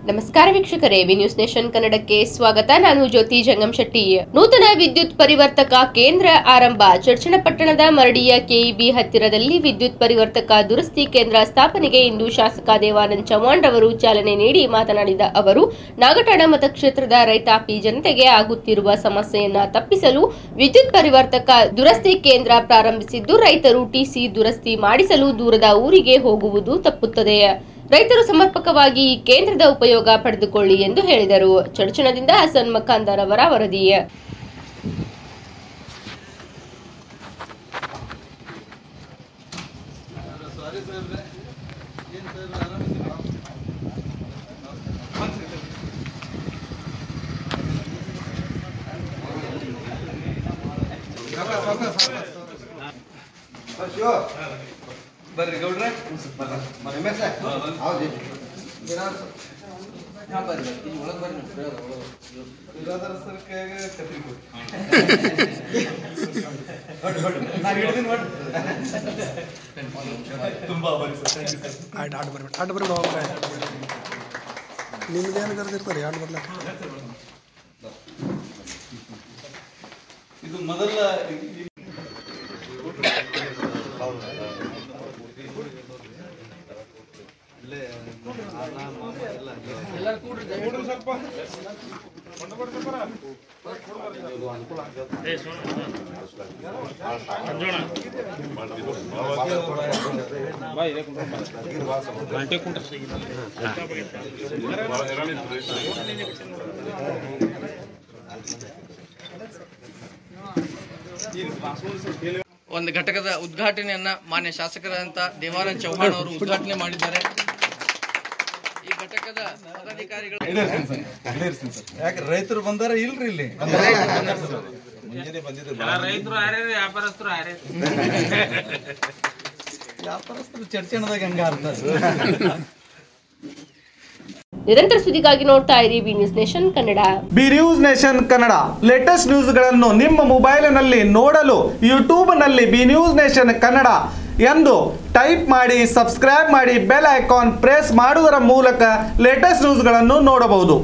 ನಮಸ್ಕಾರ ವೀಕ್ಷಕರೇ, V news nation ಕನ್ನಡಕ್ಕೆ ಸ್ವಾಗತ. ನಾನು ಜ್ಯೋತಿ ಜಂಗಂಶೆಟ್ಟಿ. ನೂತನ ವಿದ್ಯುತ್ ಪರಿವರ್ತಕ ಕೇಂದ್ರ ಆರಂಭ. ಚರ್ಚನಪಟ್ಟಣದ ಮರಡಿಯ ಕೆಇಬಿ ಹತ್ತಿರದಲ್ಲಿ ವಿದ್ಯುತ್ ಪರಿವರ್ತಕ ದುರಸ್ತಿ ಕೇಂದ್ರ ಸ್ಥಾಪನೆಗೆ ಇಂದು ಶಾಸಕ ದೇವಾನಂದ್ ಚವ್ಹಾಣ್ ರವರು ಚಾಲನೆ ನೀಡಿ ಮಾತನಾಡಿದ ಅವರು, ನಾಗಠಾಣ ಮತಕ್ಷೇತ್ರದ ರೈತಾಪಿ ಜನತೆಗೆ ಆಗುತ್ತಿರುವ ಸಮಸ್ಯೆಯನ್ನ ತಪ್ಪಿಸಲು ವಿದ್ಯುತ್ ಪರಿವರ್ತಕ ದುರಸ್ತಿ ಕೇಂದ್ರ ಪ್ರಾರಂಭಿಸಿದ್ದು, ರೈತರು ಟಿಸಿ ದುರಸ್ತಿ ಮಾಡಿಸಲು ದೂರದ ಊರಿಗೆ ಹೋಗುವುದು ತಪ್ಪುತ್ತದೆ. ರೈತರು ಸಮರ್ಪಕವಾಗಿ ಈ ಕೇಂದ್ರದ ಉಪಯೋಗ ಪಡೆದುಕೊಳ್ಳಿ ಎಂದು ಹೇಳಿದರು. ಚಡಚಣದಿಂದ ಹಸನ್ ಮಖಾಂದರ್ ಅವರ ವರದಿ. ಬರ್ರಿ ಗೌಡ್ರೆ, ರಮೇಶ ಹೌದು ಬರ್ರಿ ಒಳಗೆ ಬರ್ರಿ. ಸರ್ ಕೈಯಾಗ ಕತ್ರಿ ತುಂಬಾ ಆಟ ಬರ್ಬೇಡ ನಿಮ್ದೇನು ಕರೆದಿರ್ತಾರೆ ಆಟ ಬರ್ಲಕ್ಕ. ಇದು ಮೊದಲ ಒಂದು ಘಟಕದ ಉದ್ಘಾಟನೆಯನ್ನ ಮಾನ್ಯ ಶಾಸಕರಾದಂತ ದೇವಾನಂದ್ ಚವ್ಹಾಣ್ ಅವರು ಉದ್ಘಾಟನೆ ಮಾಡಿದ್ದಾರೆ. ಈ ಘಟಕದ ಪದಾಧಿಕಾರಿಗಳು ಯಾಕೆ ರೈತರು ಬಂದಾರ ಇಲ್ರಿ? ಇಲ್ಲಿ ವ್ಯಾಪಾರಸ್ಥರು ಚರ್ಚೆಣದಾಗ ಹಂಗ ನಿರಂತರ ಸುದ್ದಿಗಾಗಿ ನೋಡ್ತಾ ಇರಿ V news nation Kannada. B news nation Kannada latest ನ್ಯೂಸ್ಗಳನ್ನು ನಿಮ್ಮ ಮೊಬೈಲಿನಲ್ಲಿ ನೋಡಲು ಯೂಟ್ಯೂಬ್ನಲ್ಲಿ ಬಿ ನ್ಯೂಸ್ ನೇಷನ್ ಕನ್ನಡ ಎಂದು ಟೈಪ್ ಮಾಡಿ, ಸಬ್ಸ್ಕ್ರೈಬ್ ಮಾಡಿ, ಬೆಲ್ ಐಕಾನ್ ಪ್ರೆಸ್ ಮಾಡುವುದರ ಮೂಲಕ ಲೇಟೆಸ್ಟ್ ನ್ಯೂಸ್ಗಳನ್ನು ನೋಡಬಹುದು.